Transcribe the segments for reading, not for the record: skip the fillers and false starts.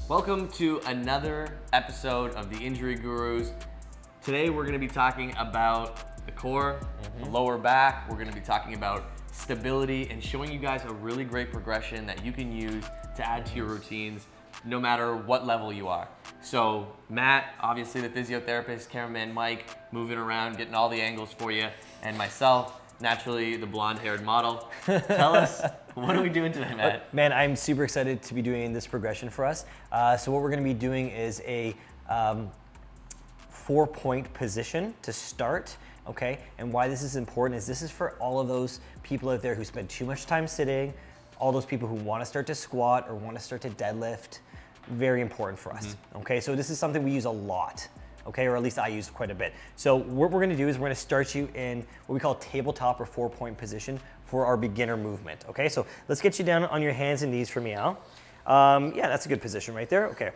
Welcome to another episode of the Injury Gurus. Today we're going to be talking about the core, the lower back. We're going to be talking about stability and showing you guys a really great progression that you can use to add to your routines no matter what level you are. So Matt, obviously the physiotherapist, cameraman Mike, moving around, getting all the angles for you, and myself, naturally the blonde-haired model. Tell us, what are we doing today, Matt? Man, I'm super excited to be doing this progression for us. So what we're gonna be doing is a 4-point position to start, okay? And why this is important is this is for all of those people out there who spend too much time sitting, all those people who wanna start to squat or wanna start to deadlift. Very important for us, okay? So this is something we use a lot, okay? Or at least I use quite a bit. So what we're gonna do is we're gonna start you in what we call tabletop or 4-point position for our beginner movement, okay? So let's get you down on your hands and knees for me, Al. Yeah, that's a good position right there, okay.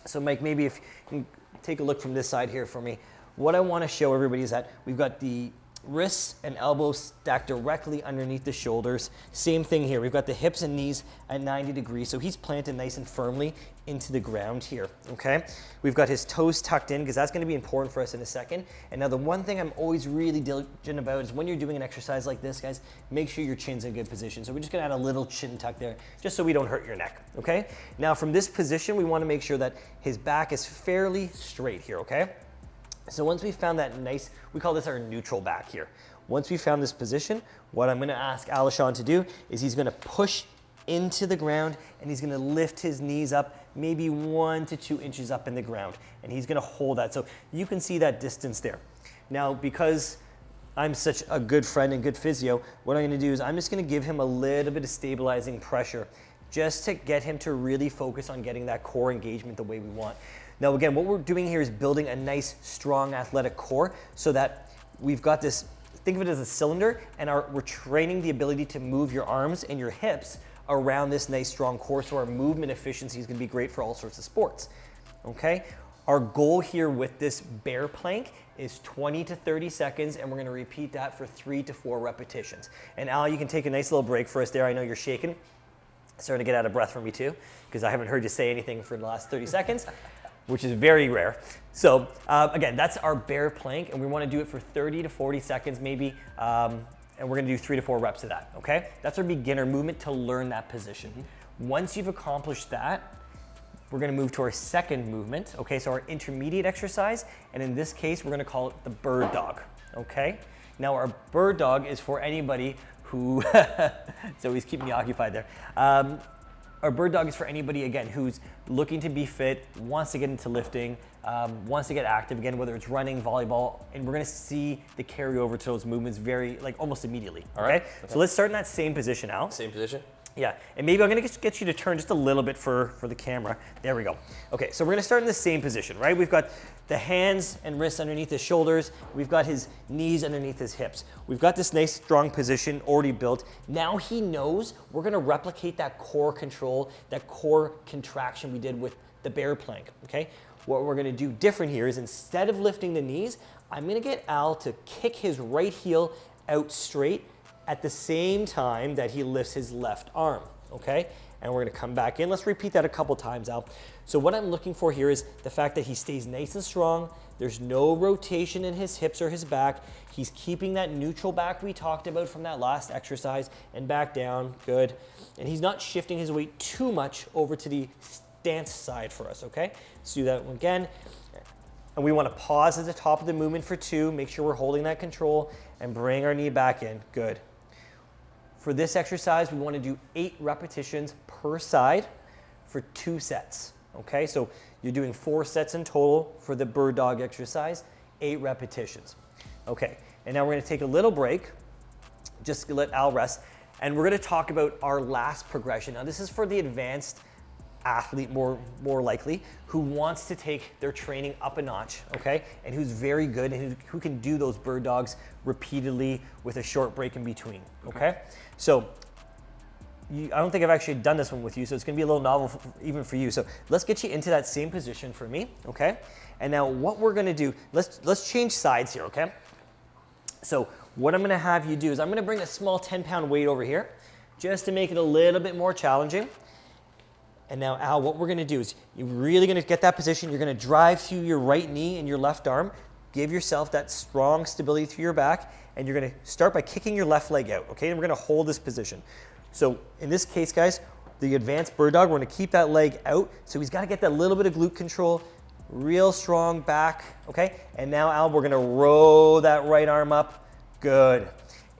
So Mike, maybe if you can take a look from this side here for me. What I wanna show everybody is that we've got the wrists and elbows stacked directly underneath the shoulders. Same thing here, we've got the hips and knees at 90 degrees, so he's planted nice and firmly into the ground here, okay? We've got his toes tucked in, because that's gonna be important for us in a second. And now the one thing I'm always really diligent about is when you're doing an exercise like this, guys, make sure your chin's in good position. So we're just gonna add a little chin tuck there, just so we don't hurt your neck, okay? Now from this position, we wanna make sure that his back is fairly straight here, okay? So once we found that nice, we call this our neutral back here. Once we found this position, what I'm gonna ask Alishon to do is he's gonna push into the ground and he's gonna lift his knees up maybe 1 to 2 inches up in the ground. And he's gonna hold that. So you can see that distance there. Now, because I'm such a good friend and good physio, what I'm gonna do is I'm just gonna give him a little bit of stabilizing pressure just to get him to really focus on getting that core engagement the way we want. Now again, what we're doing here is building a nice, strong, athletic core so that we've got this, think of it as a cylinder, and we're training the ability to move your arms and your hips around this nice, strong core, so our movement efficiency is gonna be great for all sorts of sports, okay? Our goal here with this bear plank is 20 to 30 seconds, and we're gonna repeat that for 3 to 4 repetitions. And Al, you can take a nice little break for us there. I know you're shaking. Starting to get out of breath for me too, because I haven't heard you say anything for the last 30 seconds. Which is very rare. So again, that's our bear plank, and we wanna do it for 30 to 40 seconds maybe, and we're gonna do 3 to 4 reps of that, okay? That's our beginner movement to learn that position. Once you've accomplished that, we're gonna move to our second movement, okay? So our intermediate exercise, and in this case, we're gonna call it the bird dog, okay? Now our bird dog is for anybody who, so he's keeping me occupied there. Our bird dog is for anybody, again, who's looking to be fit, wants to get into lifting, wants to get active again, whether it's running, volleyball, and we're gonna see the carryover to those movements very, like almost immediately, okay? So let's start in that same position, Al. Same position? Yeah, and maybe I'm gonna get you to turn just a little bit for the camera. There we go. Okay, so we're gonna start in the same position, right? We've got the hands and wrists underneath his shoulders. We've got his knees underneath his hips. We've got this nice strong position already built. Now he knows we're gonna replicate that core control, that core contraction we did with the bear plank, okay? What we're gonna do different here is instead of lifting the knees, I'm gonna get Al to kick his right heel out straight at the same time that he lifts his left arm, okay? And we're gonna come back in. Let's repeat that a couple times, Al. So what I'm looking for here is the fact that he stays nice and strong. There's no rotation in his hips or his back. He's keeping that neutral back we talked about from that last exercise and back down, good. And he's not shifting his weight too much over to the stance side for us, okay? Let's do that one again. And we wanna pause at the top of the movement for 2, make sure we're holding that control, and bring our knee back in, good. For this exercise, we wanna do 8 repetitions per side for 2 sets, okay? So you're doing 4 sets in total for the bird dog exercise, 8 repetitions. Okay, and now we're gonna take a little break, just to let Al rest, and we're gonna talk about our last progression. Now this is for the advanced athlete, more likely, who wants to take their training up a notch, okay? And who's very good and who can do those bird dogs repeatedly with a short break in between, okay? So I don't think I've actually done this one with you, so it's gonna be a little novel even for you. So let's get you into that same position for me, okay? And now what we're gonna do, let's change sides here, okay? So what I'm gonna have you do is I'm gonna bring a small 10-pound weight over here just to make it a little bit more challenging. And now, Al, what we're gonna do is you're really gonna get that position. You're gonna drive through your right knee and your left arm. Give yourself that strong stability through your back, and you're gonna start by kicking your left leg out, okay? And we're gonna hold this position. So in this case, guys, the advanced bird dog, we're gonna keep that leg out. So he's gotta get that little bit of glute control, real strong back, okay? And now, Al, we're gonna row that right arm up. Good.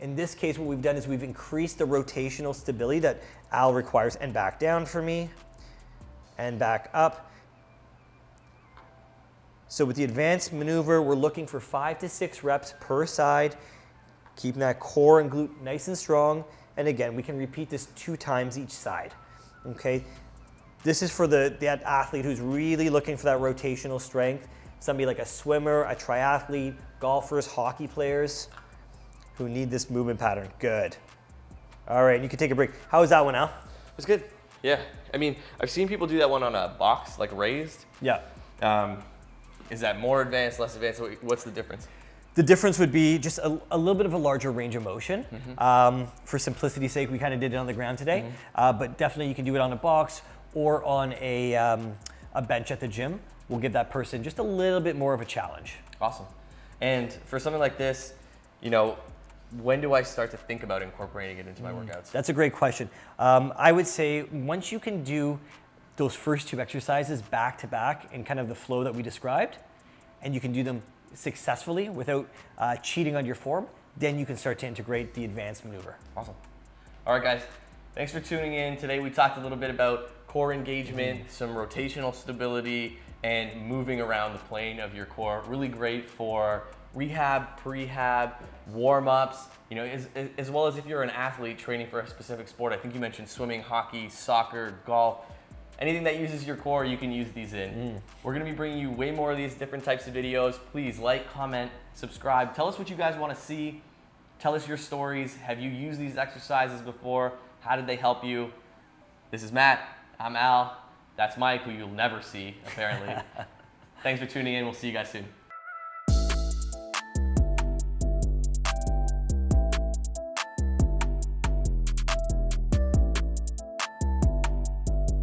In this case, what we've done is we've increased the rotational stability that Al requires. And back down for me, and back up. So with the advanced maneuver, we're looking for 5 to 6 reps per side, keeping that core and glute nice and strong. And again, we can repeat this 2 times each side, okay? This is for that athlete who's really looking for that rotational strength. Somebody like a swimmer, a triathlete, golfers, hockey players who need this movement pattern. Good. All right, you can take a break. How was that one, Al? It was good. Yeah. I mean, I've seen people do that one on a box, like raised. Yeah. Is that more advanced, less advanced? What's the difference? The difference would be just a little bit of a larger range of motion. For simplicity's sake, we kind of did it on the ground today, but definitely you can do it on a box or on a bench at the gym. We'll give that person just a little bit more of a challenge. Awesome. And for something like this, you know, when do I start to think about incorporating it into my workouts? That's a great question. I would say once you can do those first 2 exercises back to back in kind of the flow that we described, and you can do them successfully without cheating on your form, then you can start to integrate the advanced maneuver. Awesome. All right, guys. Thanks for tuning in. Today we talked a little bit about core engagement, some rotational stability, and moving around the plane of your core. Really great for rehab, prehab, warm-ups, you know, as well as if you're an athlete training for a specific sport. I think you mentioned swimming, hockey, soccer, golf. Anything that uses your core, you can use these in. We're gonna be bringing you way more of these different types of videos. Please like, comment, subscribe. Tell us what you guys wanna see. Tell us your stories. Have you used these exercises before? How did they help you? This is Matt, I'm Al. That's Mike, who you'll never see, apparently. Thanks for tuning in. We'll see you guys soon.